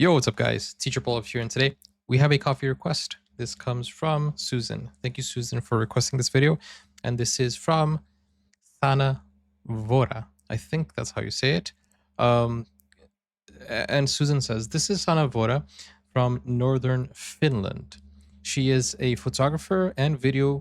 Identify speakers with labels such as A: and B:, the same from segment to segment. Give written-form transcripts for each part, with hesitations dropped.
A: Yo, what's up guys? Teacher Paul here, and today we have a coffee request. This comes from Susan. Thank you, Susan, for requesting this video. And this is from Thana Vora. I think that's how you say it. And Susan says, this is Thana Vora from northern Finland. She is a photographer and videographer.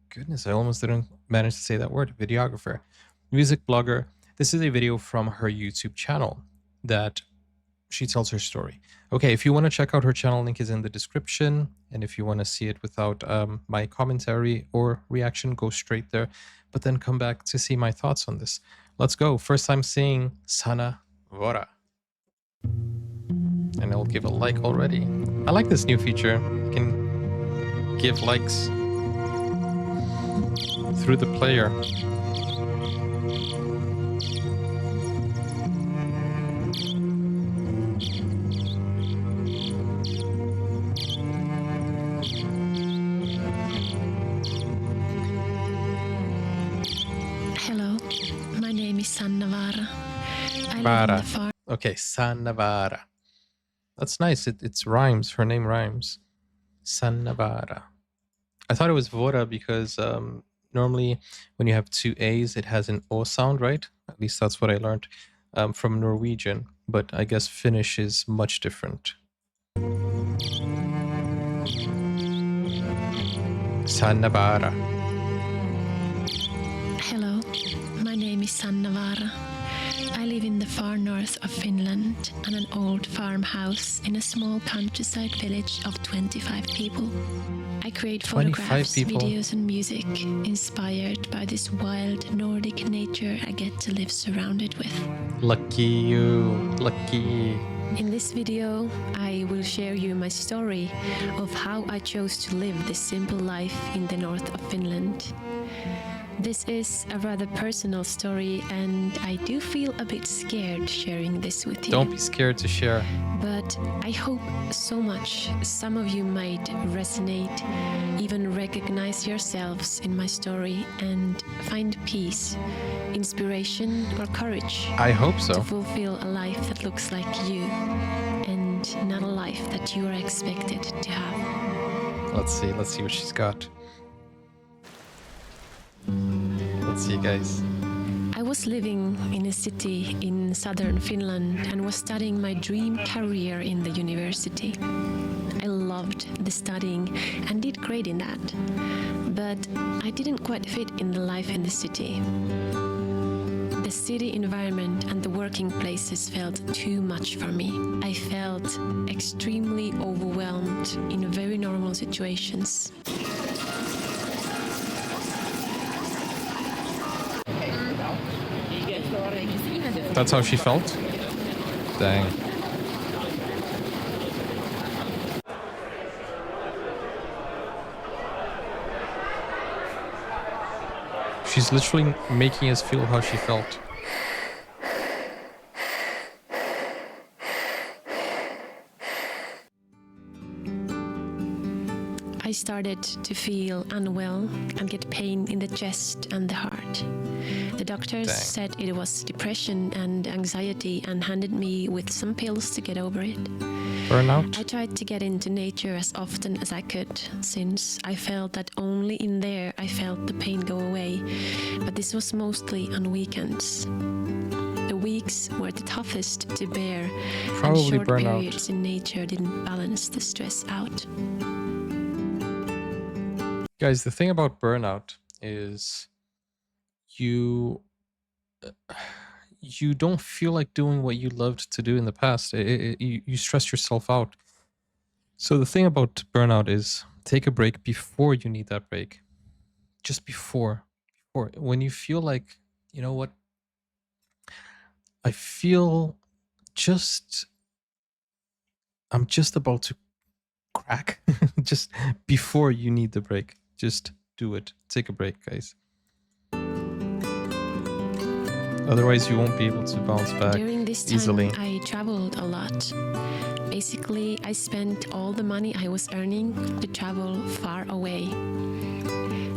A: Goodness, I almost didn't manage to say that word. Videographer. Music blogger. This is a video from her YouTube channel that she tells her story. Okay, if you want to check out her channel, link is in the description. And if you want to see it without my commentary or reaction, go straight there. But then come back to see my thoughts on this. Let's go. First time seeing Thana Vora. And I'll give a like already. I like this new feature. You can give likes through the player.
B: Hello, my name is Sanna Vaara. I live in
A: Vara.
B: the far
A: Okay, Sanna Vara. That's nice. It rhymes. Her name rhymes. Sanna Vara. I thought it was Vora because normally when you have two A's, it has an O sound, right? At least that's what I learned from Norwegian. But I guess Finnish is much different. Sanna Vara.
B: Hello, my name is Sanna Vaara. I live in the far north of Finland on an old farmhouse in a small countryside village of 25 people. I create
A: 25
B: photographs,
A: people.
B: videos and music inspired by this wild Nordic nature I get to live surrounded with.
A: Lucky you. Lucky.
B: In this video, I will share you my story of how I chose to live this simple life in the north of Finland. This is a rather personal story, and I do feel a bit scared sharing this with you.
A: Don't be scared to share.
B: But I hope so much some of you might resonate, even recognize yourselves in my story and find peace, inspiration or courage
A: I hope so.
B: to fulfill a life that looks like you and not a life that you are expected to have.
A: Let's see what she's got. Let's see, guys.
B: I was living in a city in southern Finland and was studying my dream career in the university. I loved the studying and did great in that, but I didn't quite fit in the life in the city. The city environment and the working places felt too much for me. I felt extremely overwhelmed in very normal situations.
A: That's how she felt? Dang. She's literally making us feel how she felt.
B: I started to feel unwell and get pain in the chest and the heart. The doctors
A: Dang.
B: said it was depression and anxiety and handed me with some pills to get over it.
A: Burnout?
B: I tried to get into nature as often as I could, since I felt that only in there I felt the pain go away, but this was mostly on weekends. The weeks were the toughest to bear,
A: Probably
B: and short
A: burnout.
B: periods in nature didn't balance the stress out.
A: Guys, the thing about burnout is you don't feel like doing what you loved to do in the past. You stress yourself out. So the thing about burnout is take a break before you need that break. Just before when you feel like, you know what? I feel I'm just about to crack. Just before you need the break. Just do it. Take a break, guys. Otherwise, you won't be able to bounce back
B: During this time,
A: easily.
B: I traveled a lot. Basically, I spent all the money I was earning to travel far away.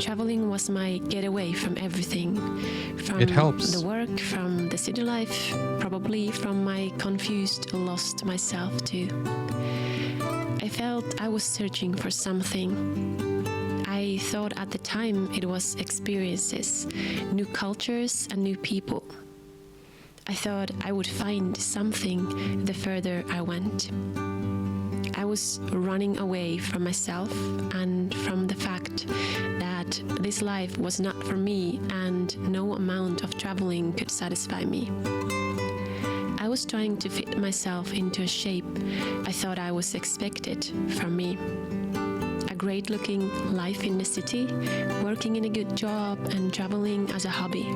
B: Traveling was my getaway from everything,
A: It
B: from the
A: helps.
B: work, from the city life, probably from my confused, lost myself too. I felt I was searching for something. I thought at the time it was experiences, new cultures, and new people. I thought I would find something the further I went. I was running away from myself and from the fact that this life was not for me and no amount of traveling could satisfy me. I was trying to fit myself into a shape I thought I was expected from me. A great looking life in the city, working in a good job, and traveling as a hobby.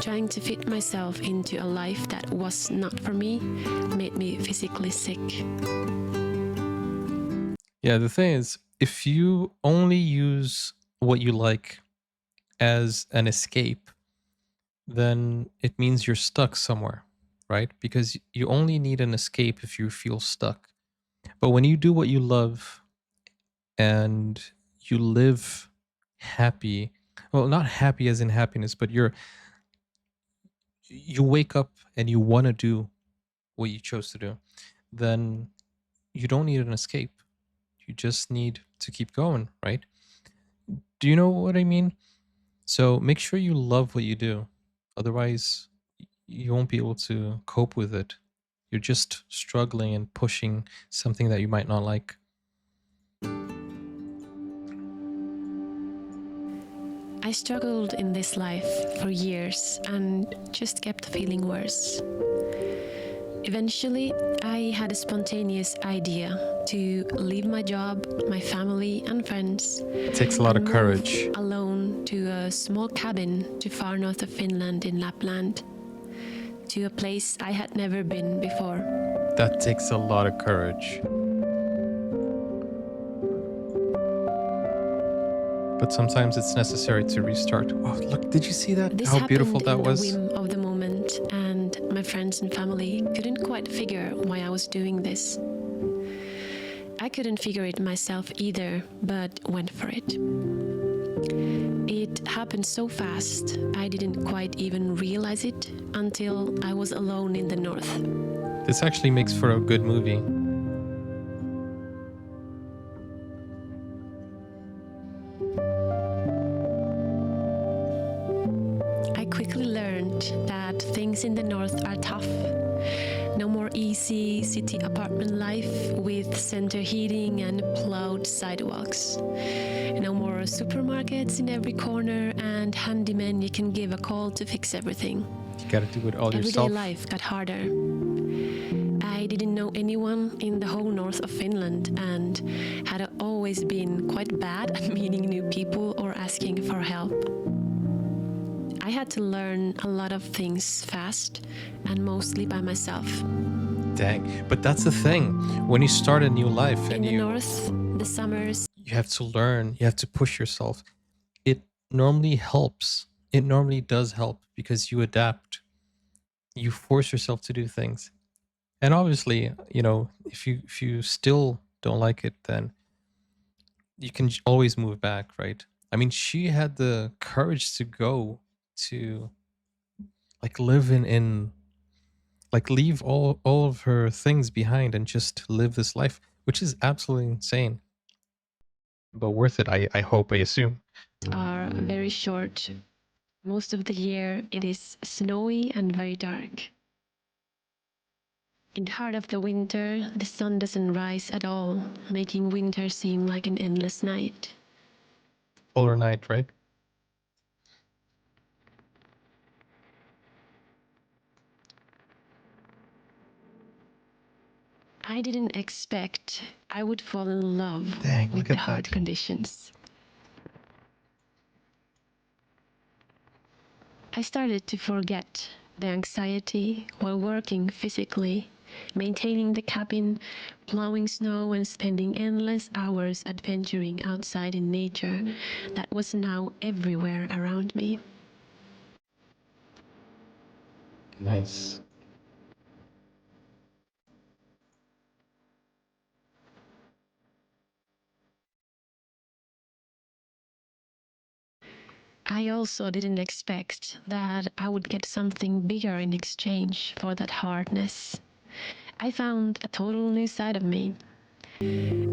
B: Trying to fit myself into a life that was not for me made me physically sick.
A: Yeah, the thing is, if you only use what you like as an escape, then it means you're stuck somewhere, right? Because you only need an escape if you feel stuck. But when you do what you love and you live happy, well, not happy as in happiness, but you wake up and you want to do what you chose to do, then you don't need an escape. You just need to keep going, right? Do you know what I mean? So make sure you love what you do. Otherwise, you won't be able to cope with it. You're just struggling and pushing something that you might not like.
B: I struggled in this life for years and just kept feeling worse. Eventually, I had a spontaneous idea to leave my job, my family, and friends
A: It takes a lot of
B: and move
A: courage.
B: alone to a small cabin to far north of Finland in Lapland, to a place I had never been before.
A: That takes a lot of courage. But sometimes it's necessary to restart. Oh, look, did you see that?
B: This
A: How beautiful
B: happened
A: that
B: in the
A: was?
B: whim of the moment, and my friends and family couldn't quite figure why I was doing this. I couldn't figure it myself either, but went for it. It happened so fast, I didn't quite even realize it until I was alone in the north.
A: This actually makes for a good movie.
B: I quickly learned that things in the north are tough. No more easy city apartment life with center heating and plowed sidewalks. No more supermarkets in every corner and handymen you can give a call to fix everything.
A: You gotta do it all
B: Everyday
A: yourself.
B: life got harder. I didn't know anyone in the whole north of Finland and had always been quite bad at meeting new people or asking for help. I had to learn a lot of things fast and mostly by myself.
A: Dang. But that's the thing. When you start a new life
B: In
A: and
B: the north, the summers
A: you have to learn, you have to push yourself. It normally helps. It normally does help because you adapt. You force yourself to do things. And obviously, if you still don't like it, then you can always move back, right? I mean, she had the courage to go to like live in like leave all of her things behind and just live this life, which is absolutely insane. But worth it, I hope, I assume.
B: are very short. Most of the year it is snowy and very dark. In the heart of the winter, the sun doesn't rise at all, making winter seem like an endless night.
A: Polar night, right?
B: I didn't expect I would fall in love
A: Dang,
B: with
A: look
B: the
A: at
B: hard
A: that.
B: conditions. I started to forget the anxiety while working physically, maintaining the cabin, plowing snow, and spending endless hours adventuring outside in nature that was now everywhere around me.
A: Nice.
B: I also didn't expect that I would get something bigger in exchange for that hardness. I found a total new side of me.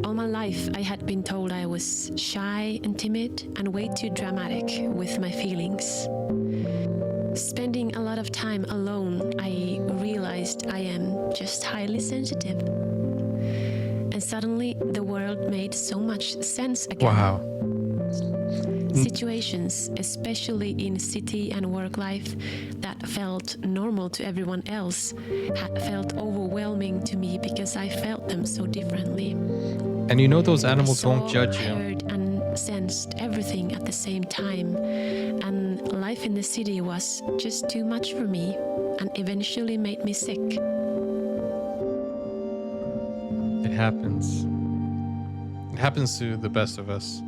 B: All my life, I had been told I was shy and timid and way too dramatic with my feelings. Spending a lot of time alone, I realized I am just highly sensitive. And suddenly, the world made so much sense again.
A: Wow.
B: Situations, especially in city and work life, that felt normal to everyone else, had felt overwhelming to me because I felt them so differently.
A: And you know those
B: I
A: animals
B: saw,
A: won't judge you.
B: heard, and sensed everything at the same time, and life in the city was just too much for me, and eventually made me sick.
A: It happens. It happens to the best of us.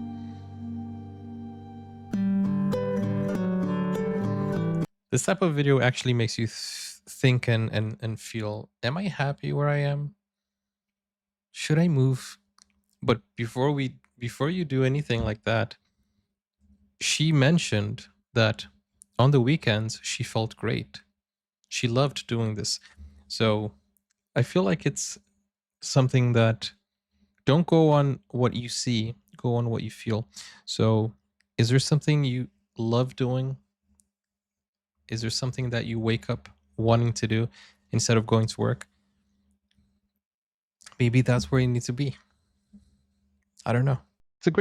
A: This type of video actually makes you think and feel, am I happy where I am? Should I move? But before you do anything like that, she mentioned that on the weekends she felt great. She loved doing this. So I feel like it's something that, don't go on what you see, go on what you feel. So is there something you love doing? Is there something that you wake up wanting to do instead of going to work? Maybe that's where you need to be. I don't know. It's a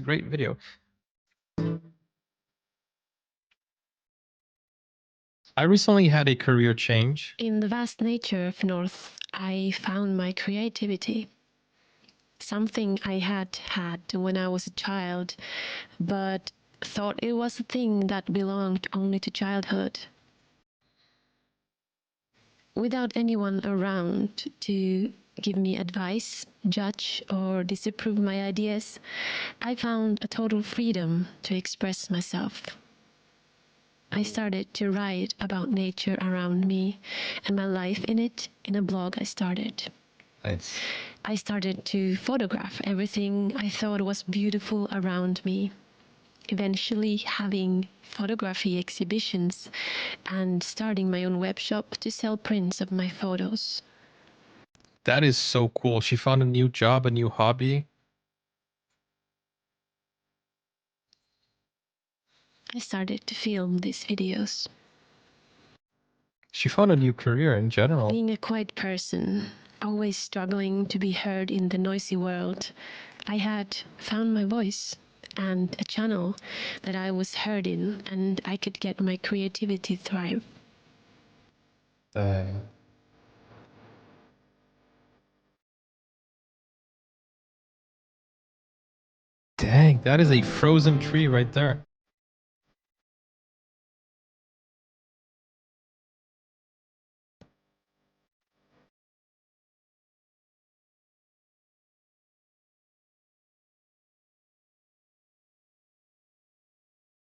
A: great video. I recently had a career change.
B: In the vast nature of North, I found my creativity. Something I had had when I was a child, but thought it was a thing that belonged only to childhood. Without anyone around to give me advice, judge, or disapprove my ideas, I found a total freedom to express myself. I started to write about nature around me and my life in it in a blog I started.
A: Nice.
B: I started to photograph everything I thought was beautiful around me, eventually having photography exhibitions and starting my own web shop to sell prints of my photos.
A: That is so cool. She found a new job, a new hobby.
B: I started to film these videos.
A: She found a new career in general.
B: Being a quiet person, always struggling to be heard in the noisy world, I had found my voice and a channel that I was heard in, and I could get my creativity thrive.
A: Dang, that is a frozen tree right there.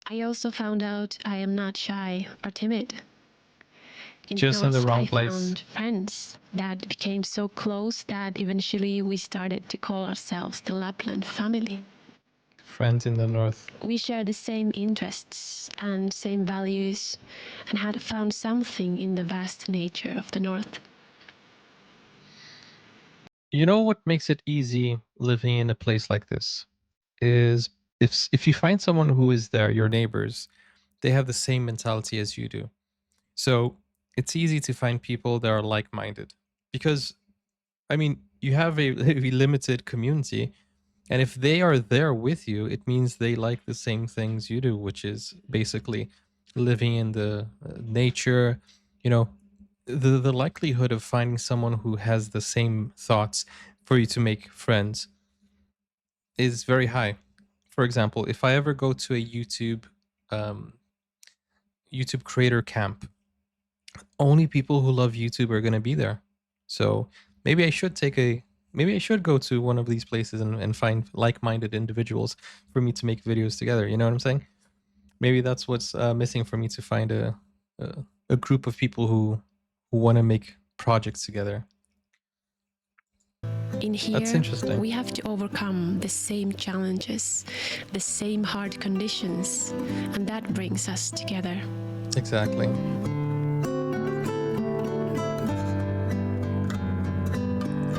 B: I also found out I am not shy or timid. In
A: Just in the
B: North,
A: wrong
B: I
A: place.
B: found friends that became so close that eventually we started to call ourselves the Lapland family.
A: Friends in the north.
B: We share the same interests and same values and had found something in the vast nature of the North.
A: You know what makes it easy living in a place like this is, if you find someone who is there, your neighbors, they have the same mentality as you do. So it's easy to find people that are like-minded, because I mean, you have a limited community, and if they are there with you, it means they like the same things you do, which is basically living in the nature. You know, the likelihood of finding someone who has the same thoughts for you to make friends is very high. For example, if I ever go to a um, YouTube creator camp, only people who love YouTube are going to be there. So maybe I should maybe I should go to one of these places and find like-minded individuals for me to make videos together. You know what I'm saying? Maybe that's what's missing for me to find a group of people who want to make projects together.
B: In
A: That's
B: here,
A: interesting.
B: we have to overcome the same challenges, the same hard conditions, and that brings us together.
A: Exactly.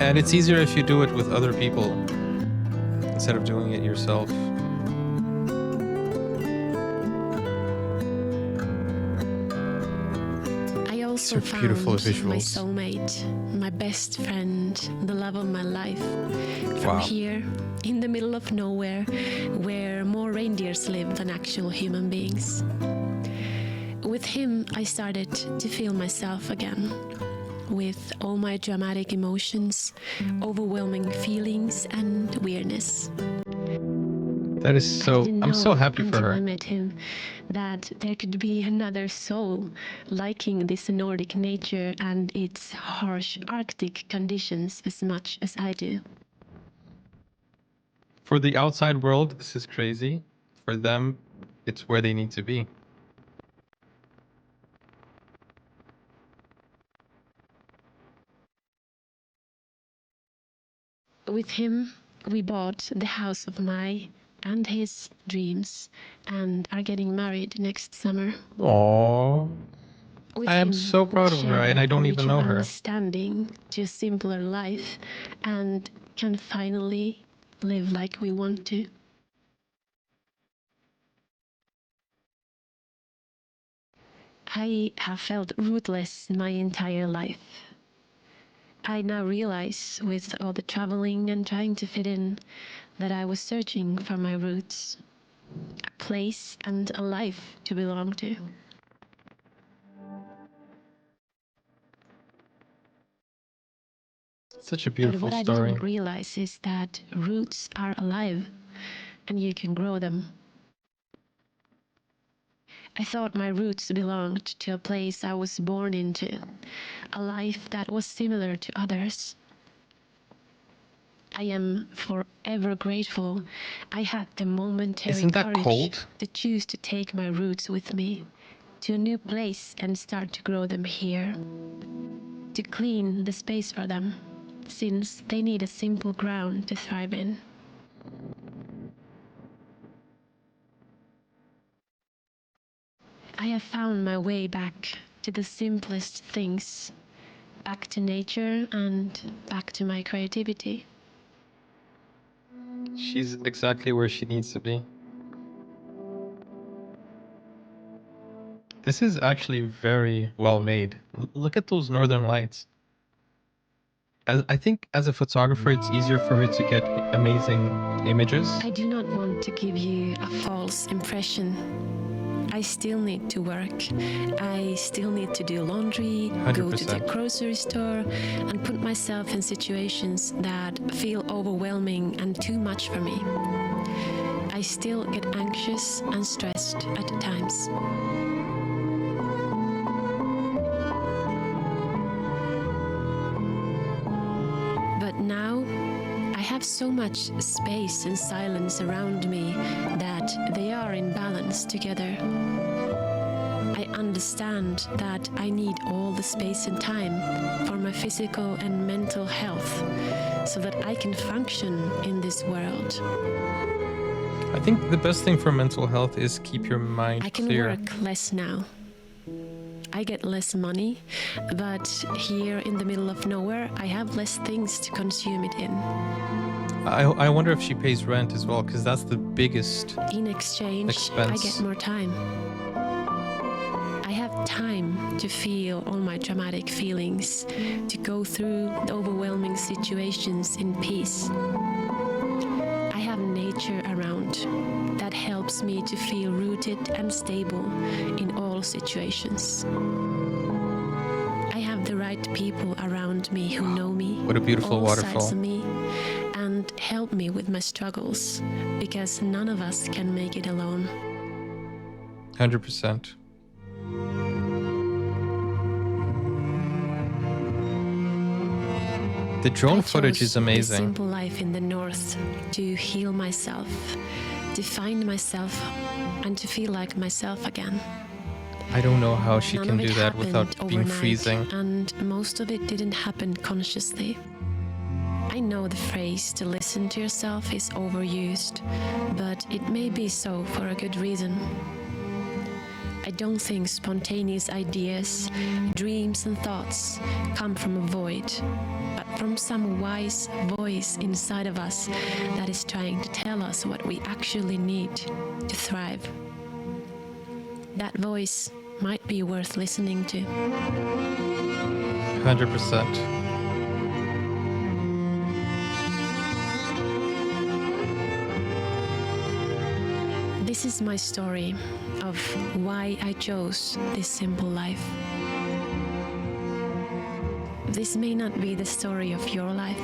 A: And it's easier if you do it with other people instead of doing it yourself.
B: I also
A: These are beautiful
B: found my
A: visuals.
B: soulmate, my best friend, the love of my life. From
A: Wow.
B: here, in the middle of nowhere, where more reindeers live than actual human beings. With him, I started to feel myself again, with all my dramatic emotions, overwhelming feelings, and weirdness.
A: That is
B: I
A: so...
B: didn't
A: I'm so
B: know
A: happy for
B: until I
A: her.
B: met him that there could be another soul liking this Nordic nature and its harsh Arctic conditions as much as I do.
A: For the outside world, this is crazy. For them, it's where they need to be.
B: With him, we bought the house of my and his dreams and are getting married next summer.
A: Aww.
B: With
A: I am
B: him,
A: so
B: we
A: proud of her,
B: share
A: and
B: the
A: I don't
B: courage
A: even
B: of
A: know her.
B: understanding to a simpler life and can finally live like we want to. I have felt rootless my entire life. I now realize, with all the traveling and trying to fit in, that I was searching for my roots, a place and a life to belong to.
A: Such a
B: But
A: beautiful
B: what I
A: story.
B: didn't realize is that roots are alive and you can grow them. I thought my roots belonged to a place I was born into, a life that was similar to others. I am forever grateful I had the momentary
A: Isn't that
B: courage
A: cold?
B: to choose to take my roots with me to a new place and start to grow them here, to clean the space for them, since they need a simple ground to thrive in. I have found my way back to the simplest things, back to nature and back to my creativity.
A: She's exactly where she needs to be. This is actually very well made. Look at those northern lights. I think as a photographer, it's easier for her to get amazing images.
B: I do not want to give you a false impression. I still need to work. I still need to do laundry, go to the
A: 100%.
B: grocery store, and put myself in situations that feel overwhelming and too much for me. I still get anxious and stressed at times. But now, I have so much space and silence around me that they are in balance together. I understand that I need all the space and time for my physical and mental health so that I can function in this world.
A: I think the best thing for mental health is keep your mind
B: I can
A: clear.
B: work less now. I get less money, but here in the middle of nowhere, I have less things to consume it in.
A: I wonder if she pays rent as well, because that's the biggest
B: In exchange,
A: expense.
B: I get more time. I have time to feel all my dramatic feelings, to go through the overwhelming situations in peace. I have nature around that helps me to feel rooted and stable in all situations. I have the right people around me who know me,
A: What a beautiful
B: all
A: waterfall.
B: sides of me, and help me with my struggles, because none of us can make it alone.
A: 100%. The drone
B: I
A: footage
B: chose
A: is amazing.
B: this simple life in the north to heal myself, to find myself, and to feel like myself again.
A: I don't know how she
B: None
A: can
B: of it
A: do that
B: happened
A: without being
B: overnight,
A: freezing.
B: and most of it didn't happen consciously. I know the phrase to listen to yourself is overused, but it may be so for a good reason. I don't think spontaneous ideas, dreams, and thoughts come from a void, but from some wise voice inside of us that is trying to tell us what we actually need to thrive. That voice might be worth listening to.
A: 100%.
B: This is my story of why I chose this simple life. This may not be the story of your life,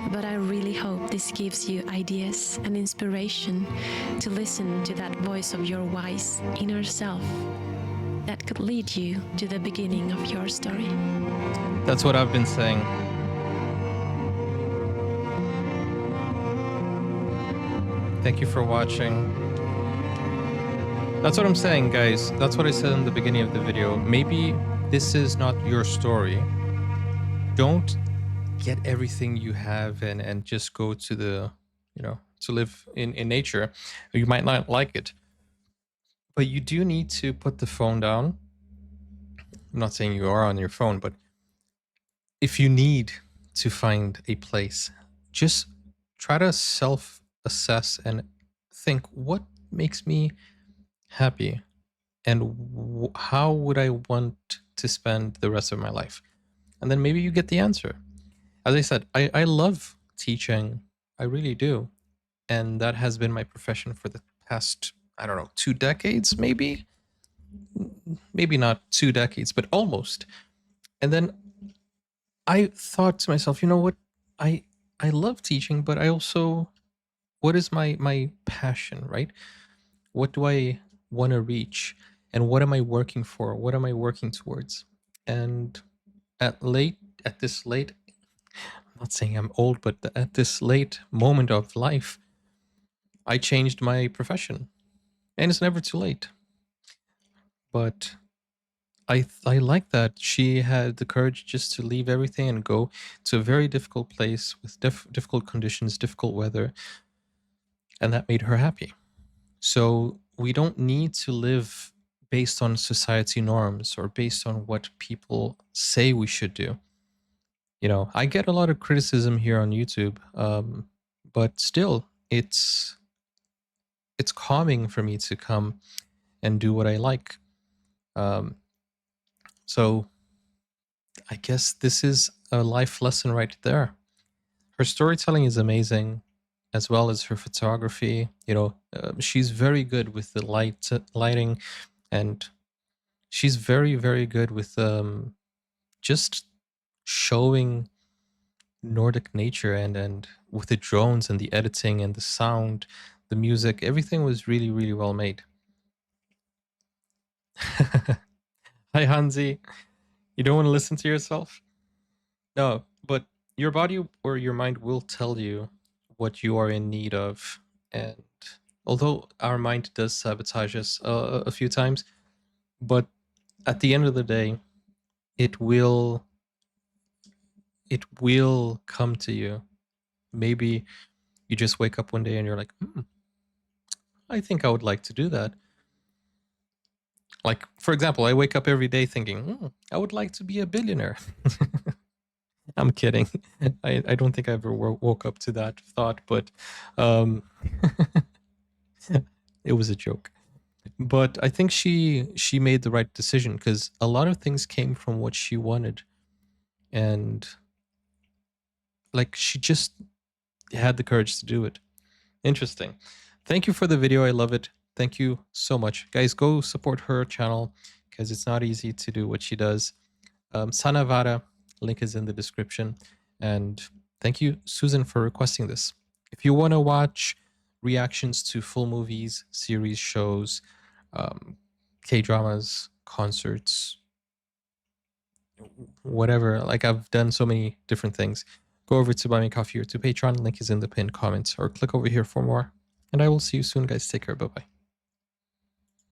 B: but I really hope this gives you ideas and inspiration to listen to that voice of your wise inner self that could lead you to the beginning of your story.
A: That's what I've been saying. Thank you for watching. That's what I'm saying, guys. That's what I said in the beginning of the video. Maybe this is not your story. Don't get everything you have and just go to the, to live in nature. You might not like it, but you do need to put the phone down. I'm not saying you are on your phone, but if you need to find a place, just try to self-assess and think, what makes me happy, and how would I want to spend the rest of my life? And then maybe you get the answer. As I said, I love teaching. I really do. And that has been my profession for the past, I don't know, 2 decades, maybe? Maybe not 2 decades, but almost. And then I thought to myself, you know what? I love teaching, but I also, what is my passion, right? What do I want to reach? And what am I working for? What am I working towards? And at this late, I'm not saying I'm old, but at this late moment of life, I changed my profession. And it's never too late. But I like that she had the courage just to leave everything and go to a very difficult place with difficult conditions, difficult weather, and that made her happy. So we don't need to live based on society norms or based on what people say we should do. I get a lot of criticism here on YouTube, but still, it's calming for me to come and do what I like. So I guess this is a life lesson right there. Her storytelling is amazing, as well as her photography. She's very good with the lighting, and she's very, very good with just showing Nordic nature, and with the drones and the editing and the sound, the music, everything was really, really well made. Hi, Hansi. You don't want to listen to yourself? No, but your body or your mind will tell you what you are in need of. And although our mind does sabotage us a few times, but at the end of the day, it will come to you. Maybe you just wake up one day and you're like, I think I would like to do that. Like, for example, I wake up every day thinking, I would like to be a billionaire. I'm kidding. I don't think I ever woke up to that thought, but it was a joke. But I think she made the right decision, because a lot of things came from what she wanted, and like she just had the courage to do it. Interesting. Thank you for the video. I love it. Thank you so much, guys. Go support her channel, because it's not easy to do what she does. Sanavara, link is in the description. And thank you, Susan, for requesting this. If you want to watch reactions to full movies, series, shows, K-dramas, concerts, whatever, like I've done so many different things, go over to Buy Me Coffee or to Patreon. Link is in the pinned comments, or click over here for more. And I will see you soon, guys. Take care. Bye-bye.